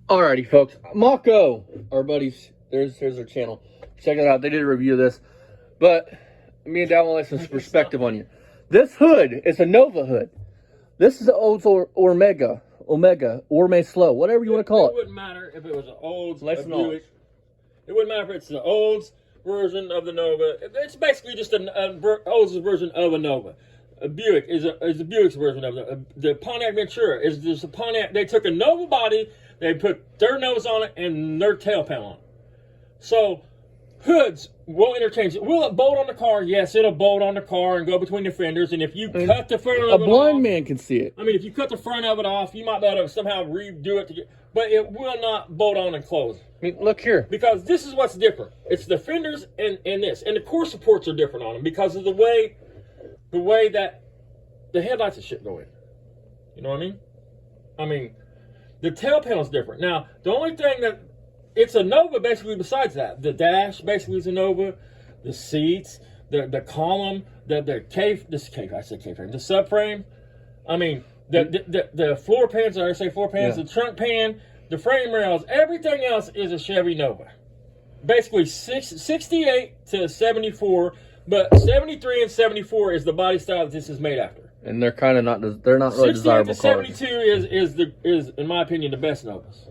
Alrighty, folks. Mako, our buddies, there's their channel. Check it out. They did a review of this. But me and Dad want to lay some perspective on you. This hood is a Nova hood. This is an Oldsmobile Omega, Orme Slow, whatever you want to call it. It wouldn't matter if it was an Olds, Less a Buick. It wouldn't matter if it's the Olds version of the Nova. It's basically just an Olds version of a Nova. A Buick is a Buick's version of it. The Pontiac Ventura is just a Pontiac. They took a Nova body, they put their nose on it and their tail panel on it. So hoods will interchange. Will it bolt on the car? Yes, it'll bolt on the car and go between the fenders. And if you cut the front of it off, a blind man can see it. I mean, if you cut the front of it off, you might be able to somehow redo it to get, but it will not bolt on and close. I mean, look here. Because this is what's different. It's the fenders and this. And the core supports are different on them because of the way that the headlights and shit go in. You know what I mean? I mean, the tail panel's different. Now, the only thing that it's a Nova basically besides that. The dash basically is a Nova. The seats, the column, the subframe. I mean, the floor pans, or I say floor pans, the trunk pan, the frame rails, everything else is a Chevy Nova. Basically 68 to 74, but 73 and 74 is the body style that this is made after. And they're kind of not, they're not really desirable cars. 72 is in my opinion the best Novas.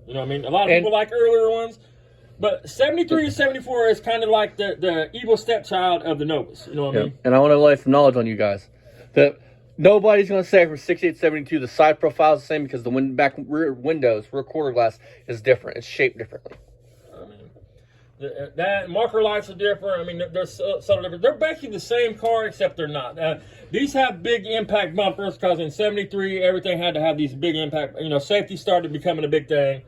You know what I mean? A lot of people like earlier ones, but 73 to 74 is kind of like the evil stepchild of the Novas. You know what I mean? And I want to lay some knowledge on you guys that nobody's going to say for 68, 72 the side profile is the same because the rear windows, rear quarter glass is different. It's shaped differently. I mean, that marker lights are different. I mean, they're subtle different. They're basically the same car except they're not. These have big impact bumpers because in 73 everything had to have these big impact. You know, safety started becoming a big thing.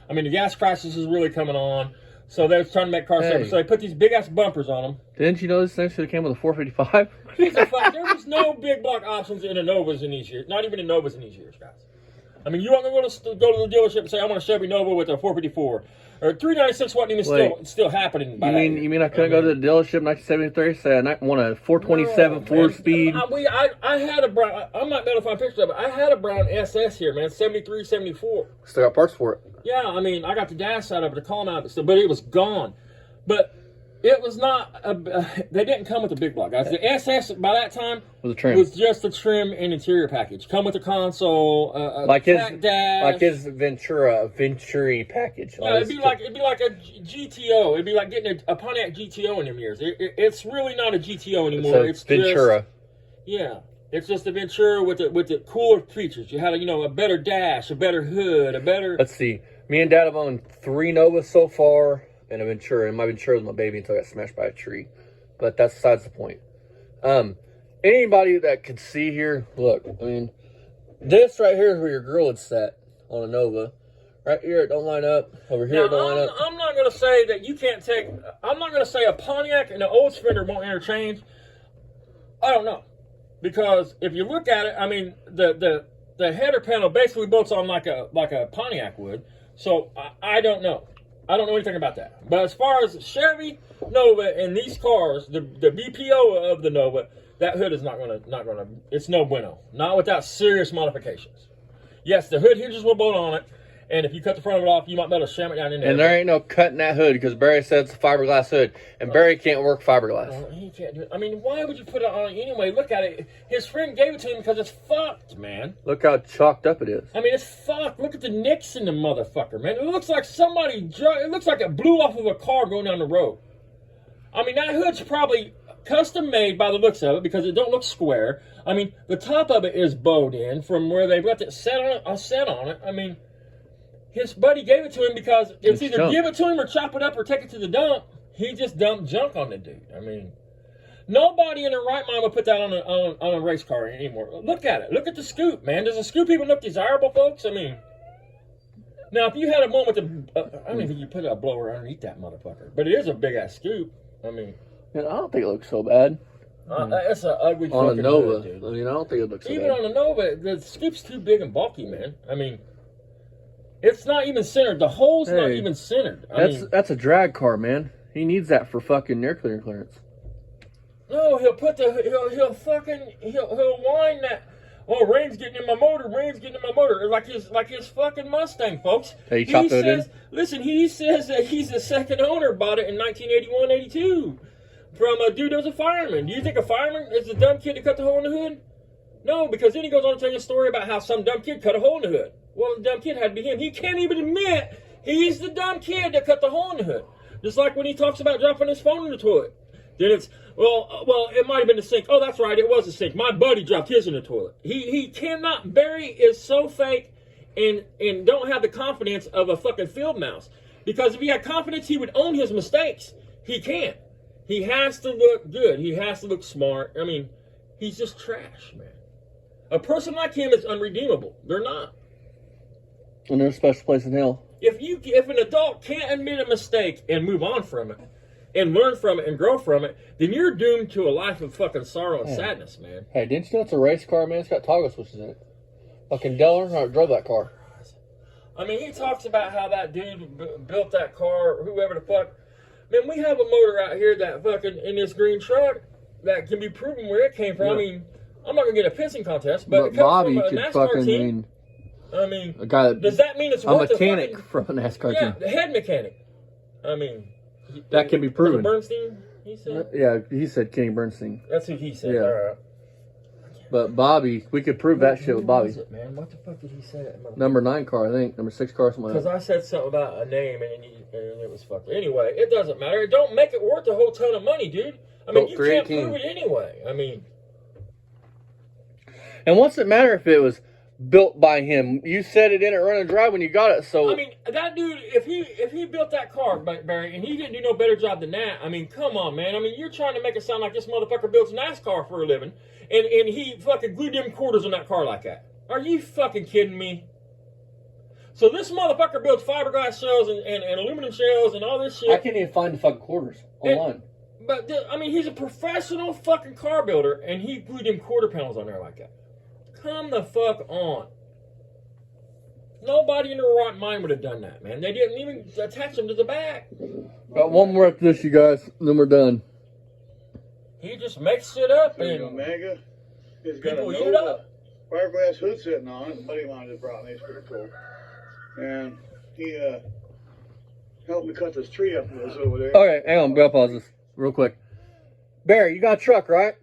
I mean, the gas crisis is really coming on, so they're trying to make cars safer. So they put these big-ass bumpers on them. Didn't you know this thing should have came with a 455? There was no big block options in the Novas in these years. Not even in Novas in these years, guys. I mean, you want to go to the dealership and say, I want a Chevy Nova with a 454. Or 396 wasn't even still happening. You mean I couldn't go to the dealership in 1973 say I want a 427 4-speed? I had a brown, I might be able to find pictures of it. I had a brown SS here, man, 73, 74. Still got parts for it. Yeah, I mean, I got the dash side of it, the column out of it, but it was gone. But it was not, they didn't come with a big block, guys. The SS, by that time, was just a trim and interior package. Come with a console, like his dash. Like his Venturi package. Yeah, it'd be like a GTO. It'd be like getting a Pontiac GTO in them years. It's really not a GTO anymore. It's Ventura. Just, yeah. It's just a Ventura with the cooler features. You had a better dash, a better hood, a better... Let's see. Me and Dad have owned 3 Novas so far and a Ventura. And my Ventura was my baby until I got smashed by a tree. But that's besides the point. Anybody that could see here, look, I mean, this right here is where your grill would set on a Nova. Right here, it don't line up. Over here, it don't line up. I'm not going to say that you can't take... I'm not going to say a Pontiac and an Olds fender won't interchange. I don't know. Because if you look at it, I mean, the header panel basically bolts on like a Pontiac would. So I don't know. I don't know anything about that. But as far as Chevy Nova and these cars, the BPO of the Nova, that hood is not gonna. It's no bueno. Not without serious modifications. Yes, the hood hinges will bolt on it. And if you cut the front of it off, you might be able to sham it down in there. And there ain't no cutting that hood because Barry said it's a fiberglass hood. And Barry can't work fiberglass. He can't do it. I mean, why would you put it on anyway? Look at it. His friend gave it to him because it's fucked, man. Look how chalked up it is. I mean, it's fucked. Look at the nicks in the motherfucker, man. It looks like it looks like it blew off of a car going down the road. I mean, that hood's probably custom made by the looks of it because it don't look square. I mean, the top of it is bowed in from where they've got it set on it. I mean... His buddy gave it to him because it's either junk. Give it to him or chop it up or take it to the dump. He just dumped junk on the dude. I mean, nobody in their right mind would put that on a race car anymore. Look at it. Look at the scoop, man. Does the scoop even look desirable, folks? I mean, now if you had a one with I don't even think you put a blower underneath that motherfucker, but it is a big ass scoop. I mean, man, I don't think it looks so bad. It's an ugly on fucking a Nova. hood, dude. I mean, I don't think it looks so even bad. On a Nova, the scoop's too big and bulky, man. I mean. It's not even centered. The hole's not even centered. That's a drag car, man. He needs that for fucking air clearance. No, he'll put he'll wind that Oh, rain's getting in my motor. Rain's getting in my motor. Like his fucking Mustang, folks. Hey, he chopped it in? Listen, he says that he's the second owner, bought it in 1981, 82. From a dude that was a fireman. Do you think a fireman is the dumb kid that cut the hole in the hood? No, because then he goes on to tell you a story about how some dumb kid cut a hole in the hood. Well, the dumb kid had to be him. He can't even admit he's the dumb kid that cut the hole in the hood. Just like when he talks about dropping his phone in the toilet. Then it's, well, it might have been the sink. Oh, that's right, it was the sink. My buddy dropped his in the toilet. He cannot, Barry is so fake and don't have the confidence of a fucking field mouse. Because if he had confidence, he would own his mistakes. He can't. He has to look good. He has to look smart. I mean, he's just trash, man. A person like him is unredeemable. They're not. And there's a special place in hell. If an adult can't admit a mistake and move on from it, and learn from it and grow from it, then you're doomed to a life of fucking sorrow and sadness, man. Hey, didn't you know it's a race car, man? It's got toggle switches in it. Fucking Delaware drove that car. I mean, he talks about how that dude built that car, whoever the fuck. Man, we have a motor out here that fucking, in this green truck, that can be proven where it came from. Yeah. I mean, I'm not going to get a pissing contest, but it comes Bobby from a could NASCAR fucking team. I mean, a guy that, does that mean it's worth a mechanic from a NASCAR team? Yeah, the head mechanic. I mean, that can be proven. Bernstein, he said? Yeah, he said Kenny Bernstein. That's who he said. Yeah. All right. But Bobby, we could prove that shit with Bobby. What was it, man? What the fuck did he say? Number 9 car, I think. Number 6 car, something like that. Because I said something about a name and it was fucked. Anyway, it doesn't matter. It don't make it worth a whole ton of money, dude. I mean, you can't prove it anyway. I mean. And what's it matter if it was built by him? You said it didn't run and drive when you got it, so. I mean, that dude, if he built that car, Barry, and he didn't do no better job than that, I mean, come on, man. I mean, you're trying to make it sound like this motherfucker builds NASCAR for a living, and he fucking glued them quarters on that car like that. Are you fucking kidding me? So this motherfucker builds fiberglass shells and aluminum shells and all this shit. I can't even find the fucking quarters online. But, I mean, he's a professional fucking car builder, and he glued them quarter panels on there like that. Come the fuck on. Nobody in their right mind would have done that, man. They didn't even attach them to the back. Got one more after this, you guys. Then we're done. He just makes shit up and Omega. It's got a Nova fiberglass hood sitting on it. A buddy of mine just brought me. It's pretty cool. And he helped me cut this tree up that was over there. Okay, hang on. I'll pause this real quick. Barry, you got a truck, right?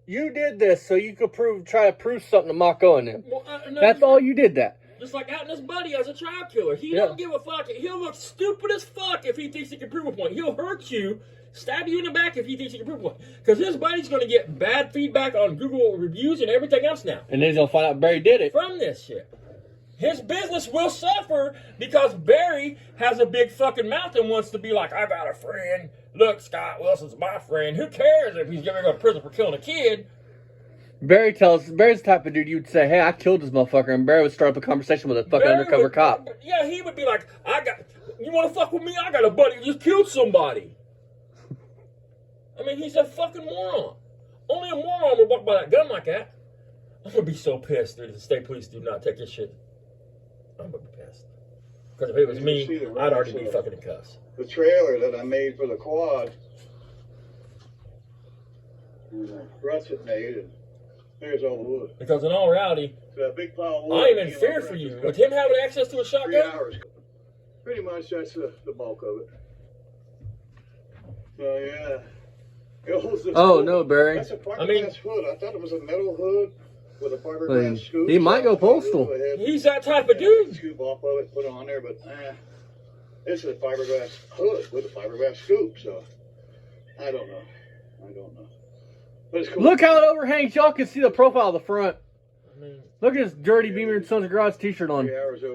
You did this so you could try to prove something to Mako and him. Well, no, that's all you did that. Just like out in his buddy as a child killer. He don't give a fuck. He'll look stupid as fuck if he thinks he can prove a point. He'll hurt you, stab you in the back if he thinks he can prove a point. Because his buddy's going to get bad feedback on Google reviews and everything else now. And then he's going to find out Barry did it. From this shit. His business will suffer because Barry has a big fucking mouth and wants to be like, I got a friend. Look, Scott Wilson's my friend. Who cares if he's going to go to prison for killing a kid? Barry's the type of dude you'd say, hey, I killed this motherfucker. And Barry would start up a conversation with a fucking undercover cop. Yeah, he would be like, you want to fuck with me? I got a buddy who just killed somebody. I mean, he's a fucking moron. Only a moron would walk by that gun like that. I'm going to be so pissed, dude, if the state police do not take this shit. I'm going to be pissed. Because if it was me, I'd already be fucking in cuffs. The trailer that I made for the quad, ruts it made, and there's all the wood. Because in all reality, that big pile of wood, I am in fear for you. With him having access to a shotgun? 3 hours. Pretty much that's the bulk of it. So yeah. Oh no, Barry. That's a fiberglass hood. I thought it was a metal hood with a fiberglass scoop. He might go postal. He's that type of dude. Scoop off of it, put it on there, but this is a fiberglass hood with a fiberglass scoop. So I don't know. But it's cool. Look how it overhangs. Y'all can see the profile of the front. Look at this dirty Beamer and Sons Garage t-shirt on.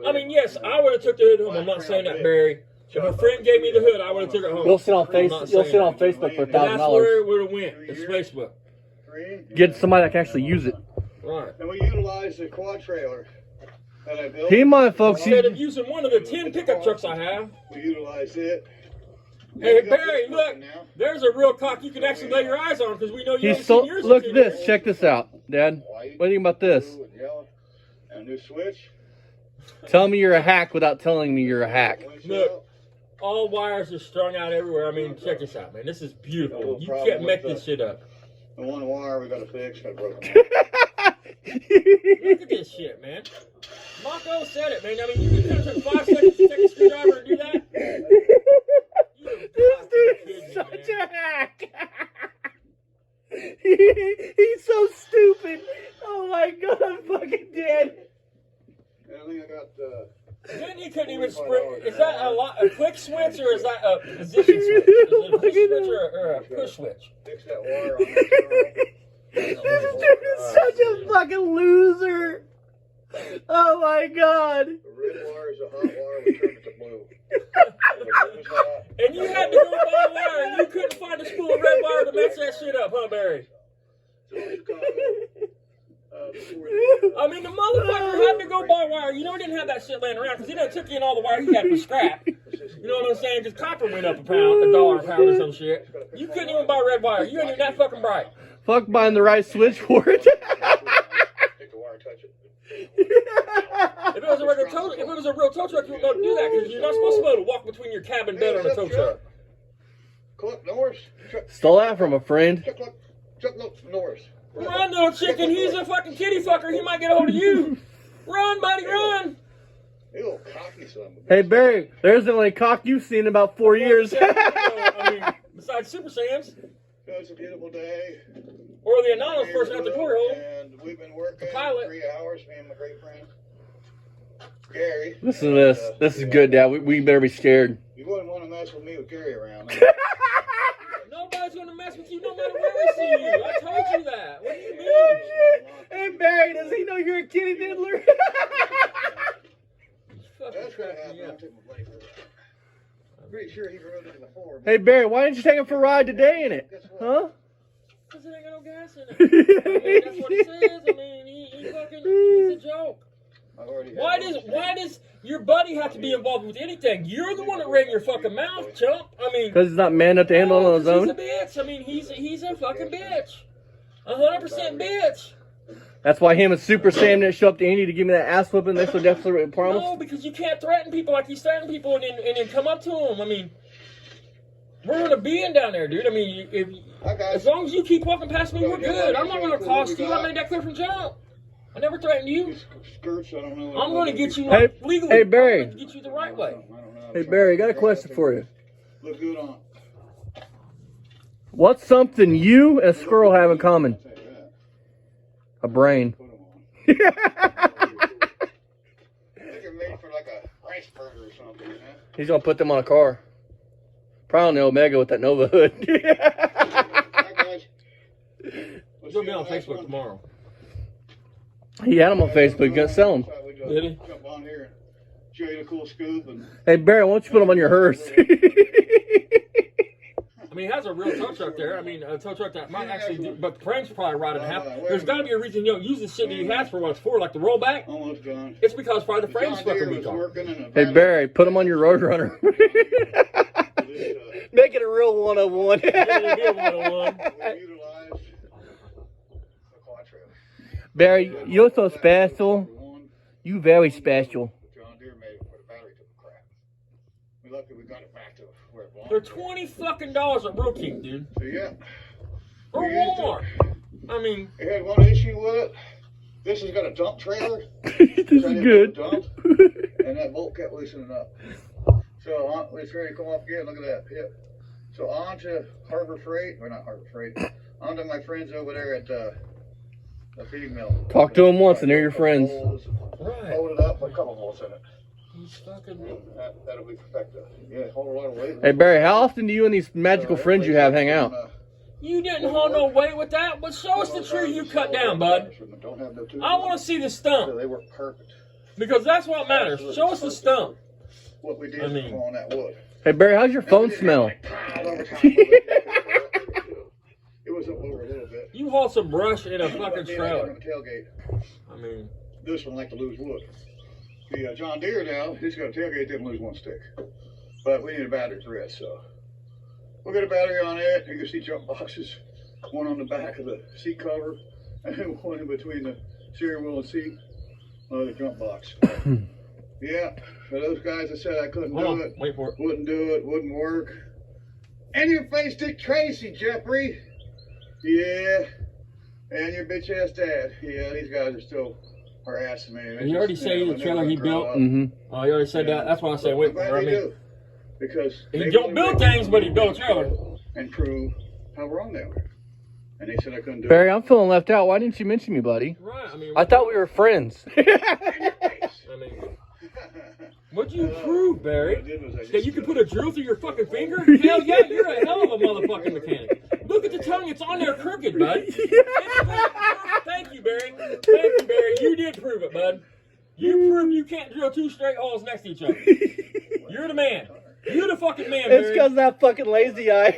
I mean, yes, I would have took the hood home. I'm not saying that, Barry. If a friend gave me the hood, I would have took it home. You'll sit on Facebook for $1,000. That's where it would have went. It's Facebook. Get somebody that can actually use it. Right. And we utilize the quad trailer that I built. Keep in mind, folks. Instead of using one of the 10 pickup trucks I have. We utilize it. Hey, Barry, look. There's a real cock you can actually lay your eyes on because we know you haven't seen yours. Look at this. Check this out, Dad. What do you think about this? And a new switch. Tell me you're a hack without telling me you're a hack. Look. All wires are strung out everywhere. I mean, check this out, man. This is beautiful. You can't make this shit up. The one wire we got to fix got broken. Look at this shit, man. Marco said it, man. I mean, you can take 5 seconds to take a screwdriver and do that. This dude is such a hack. He's so stupid. Oh my god, I'm fucking dead. I think I got. Then he couldn't even sprint. Is that a click switch or is that a position switch? Is it a push switch or a push switch? Fix that wire on that. This dude is such a fucking loser. Oh my god. The red wire is a hot wire. We turned it to blue. And you had to go buy wire and you couldn't find a spool of red wire to match that shit up, huh, Barry? I mean, the motherfucker had to go buy wire. You know he didn't have that shit laying around because he done took in all the wire he had for scrap. You know what I'm saying? Because copper went up $1 a pound or some shit. You couldn't even buy red wire. You ain't even that fucking bright. Fuck buying the right switch for it. Take the wire, touch it. If it was a regular tow, if it was a real tow truck, you would go do that because you're not supposed to be able to walk between your cab and bed on a tow truck. Clip Norris. Stole that from a friend. Chuck Norris. Run, little chicken. He's a fucking kitty fucker. He might get a hold of you. Run, buddy, run. Ew, cocky son of a bitch. Hey Barry, there's the only cock you've seen in about 4 years. I mean, besides Super Sam's. It's a beautiful day. Or the anonymous person at the door hole. And we've been working pilot. 3 hours, me and my great friend Gary. Listen to this. This is good, Dad. We better be scared. You wouldn't want to mess with me with Gary around. Nobody's going to mess with you no matter where we see you. I told you that. What do you mean? Hey Barry, does he know you're a kitty diddler? That's going to happen. I'll take my blade for that. I'm pretty sure he rode it before. Hey Barry, why didn't you take him for a ride today in it? Huh? Because it ain't got no gas in it. I mean, that's what it says. I mean, he's a joke. Why does your buddy have to be involved with anything? You're the one that ran your fucking mouth, chump. I mean, Because he's not man enough to handle it on his own. He's a bitch. I mean, he's a fucking bitch. 100% bitch. That's why him and Super Sam didn't show up to Indy to give me that ass whipping they so desperately promised. No, because you can't threaten people like you threaten people and then come up to them. I mean, we're gonna be in down there, dude. I mean, as long as you keep walking past me, we're good. I'm not gonna cost you. I made that clear from jump. I never threatened you. Skirts, I don't know. I'm gonna get you legally. Hey Barry. I'm gonna get you the right way. Hey Barry, I got a question for you. Look good on. What's something you and a squirrel have in common? A brain. I think they're made for like a rice burger or something, man. He's gonna put them on a car. Probably on the Omega with that Nova hood. Hi guys. We're gonna be on Facebook tomorrow. He had them on Facebook. Gonna sell them. Did he? Jump on here and show you the cool scoop and. Hey Barry, why don't you put them on your hearse? I mean, he has a real tow truck there. I mean, a tow truck that might actually do, but the frame's probably rotted in half. There's got to be a reason you don't use the shit that he has for what it's for, like the rollback. Almost gone. It's because probably the frame's fucking retarded. Hey Barry, put them on your Roadrunner. Make it a real 101. Barry, you're so special. You very special. John Deere made it before the battery took a crap. We're lucky we got it back to where it belongs. They're $20 fucking at Real King, dude. So yeah. Or Walmart. I mean, It had one issue with it. This has got a dump trailer. This is good. Dump, and that bolt kept loosening up. So it's ready to come off again. Look at that pit. So on to Harbor Freight, or not Harbor Freight, on to my friends over there at the feeding mill. Talk to them once and they're your friends. right. Hold it up, put a couple bolts in it. He's fucking. That'll be perfected. Yeah, hold a lot of weight. Hey Barry, how often do you and these magical friends you have hang out? You didn't hold no weight with that, but show us the tree you cut down, bud. I want to see the stump. They work perfect. Because that's what matters. Show us the stump. What we did I mean, on that wood. Hey Barry, how's your phone smell? It was up over a little bit. You haul some brush in a fucking trailer. Tailgate. I mean, This one like to lose wood. The John Deere now, he's got a tailgate, didn't lose one stick. But we need a battery for it, so we'll get a battery on it. You can see jump boxes, one on the back of the seat cover, and then one in between the steering wheel and seat of the jump box. Yeah, for those guys that said I couldn't do it, wait for it. wouldn't do it, wouldn't work. And you faced Dick Tracy, Jeffrey. Yeah, And your bitch ass dad. Yeah, these guys are still harassing me. And you already say the trailer he built. Mm-hmm. Oh, you already said that. That's why I said wait. I'm glad I they mean, do. Because he don't build things, but he built a trailer. and prove how wrong they were. And they said I couldn't do Barry, it. I'm feeling left out. Why didn't you mention me, buddy? Right. I mean, I thought we were friends. I mean, what'd you prove, Barry? That you can put a drill through your fucking finger? Hell yeah, you're a hell of a motherfucking mechanic. Look at the tongue, it's on there crooked, bud. Thank you, Barry. Thank you, Barry. You did prove it, bud. You proved you can't drill two straight holes next to each other. You're the man. You're the fucking man, Barry. It's because that fucking lazy eye.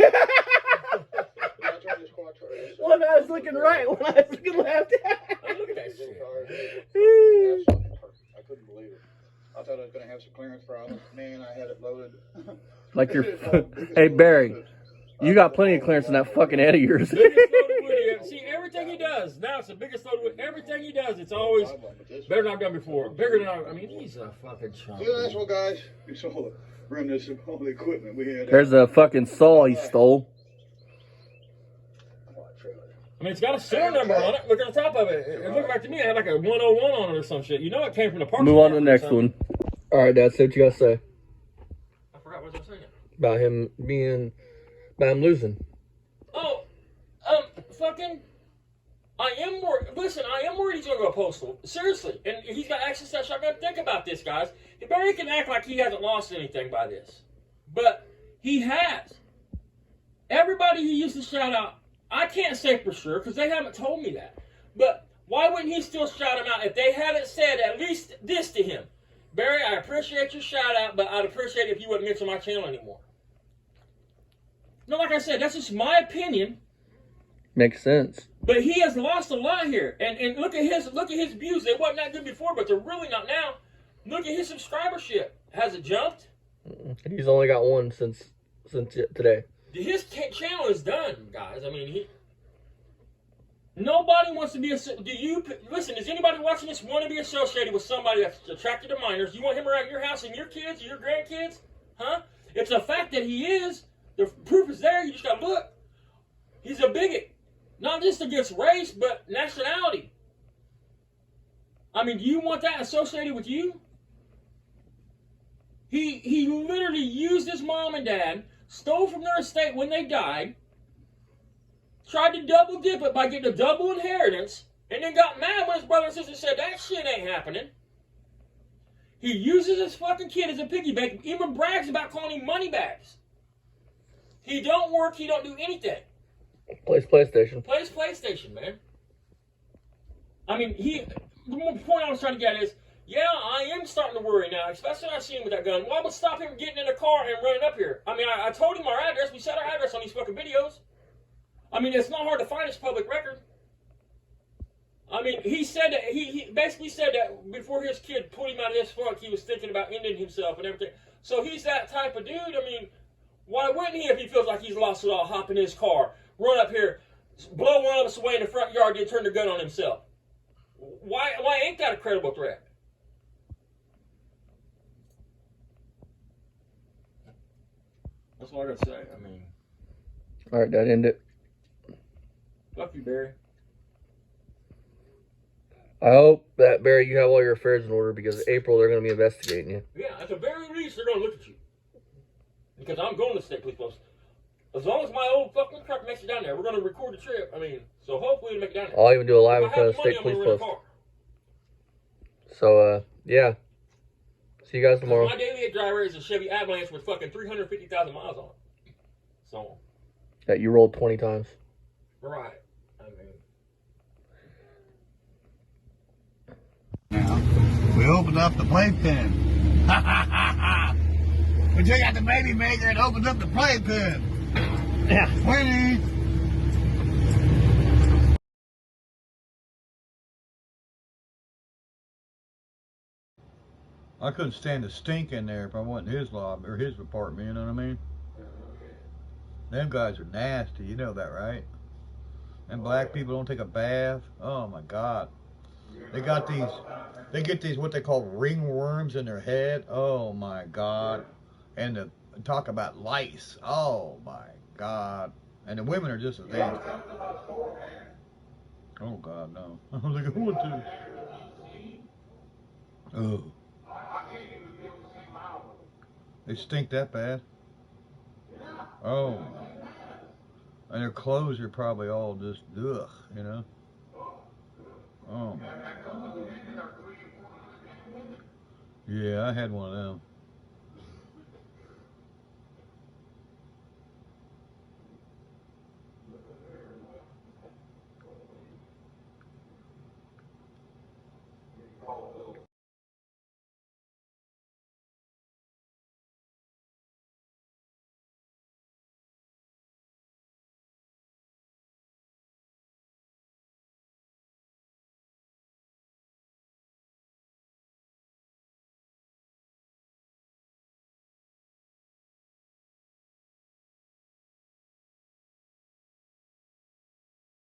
One eye's looking right, one eye's looking left. Look at that shit. I couldn't believe it. I thought I was going to have some clearance problems. Man, I had it loaded. Like your... Hey, Barry, you got plenty of clearance in that fucking head of yours. Biggest load of wood he ever. See, everything he does, now it's the biggest load of wood. Everything he does, it's always better than I've done before. Bigger than I mean, he's a fucking chump. See, that's what, guys. We saw the remnants of all the equipment we had. There's a fucking saw he stole. I mean, it's got a serial number on it. Look at the top of it. It looked like to me it had like a 101 on it or some shit. You know it came from the parts. Move on to the next one. All right, Dad, say what you got to say. I forgot what I was saying. About him being... About him losing. Oh, fucking... I am worried. Listen, I am worried he's going to go postal. Seriously. And he's got access to that shotgun. Think about this, guys. Barry can act like he hasn't lost anything by this. But he has. Everybody he used to shout out, I can't say for sure because they haven't told me that. But why wouldn't he still shout him out if they hadn't said at least this to him? Barry, I appreciate your shout out, but I'd appreciate it if you wouldn't mention my channel anymore. No, like I said, that's just my opinion. Makes sense. But he has lost a lot here. And look at his views. They wasn't that good before, but they're really not now. Look at his subscribership. Has it jumped? He's only got one since today. His channel is done, guys. I mean, nobody wants to be listen, does anybody watching this want to be associated with somebody that's attracted to minors? You want him around your house and your kids, your grandkids? Huh? It's a fact that he is. The proof is there. You just got to look. He's a bigot. Not just against race, but nationality. I mean, do you want that associated with you? He literally used his mom and dad, stole from their estate when they died, tried to double dip it by getting a double inheritance, and then got mad when his brother and sister said, that shit ain't happening. He uses his fucking kid as a piggy bank, even brags about calling him money bags. He don't work, he don't do anything. Plays PlayStation. Plays PlayStation, man. I mean, the point I was trying to get is, yeah, I am starting to worry now, especially I see him with that gun. What would stop him getting in a car and running up here? I mean, I told him our address. We said our address on these fucking videos. I mean, it's not hard to find. It's public record. I mean, he said that, he basically said that before his kid put him out of this funk, he was thinking about ending himself and everything. So he's that type of dude. I mean, why wouldn't he if he feels like he's lost it all, hop in his car, run up here, blow one of us away in the front yard, then turn the gun on himself? Why ain't that a credible threat? That's all I gotta say. I mean, All right, Dad, end it. fuck you, Barry. I hope that, Barry, you have all your affairs in order because April they're going to be investigating you. Yeah, at the very least, they're gonna look at you. Because I'm going to the state police post. As long as my old fucking truck makes it down there, we're gonna record the trip. I mean, so hopefully we make it down there. I'll even do a live If I have the money, state I'm gonna police rent a post. car. So, yeah. See you guys tomorrow. My daily driver is a Chevy Avalanche with fucking 350,000 miles on it. So. That you rolled 20 times. Right. I mean. Now, we opened up the playpen. We took out the baby maker and opened up the playpen. Yeah. Winnie! I couldn't stand the stink in there if I went in his lobby or his apartment, you know what I mean? Them guys are nasty, you know that, right? And black people don't take a bath. Oh my God. They get these what they call ringworms in their head. Oh my God. And to talk about lice. Oh my God. And the women are just as nasty. Oh God, no. I don't think I want to. Oh. They stink that bad? Oh. And their clothes are probably all just ugh, you know? Oh my God. Yeah, I had one of them.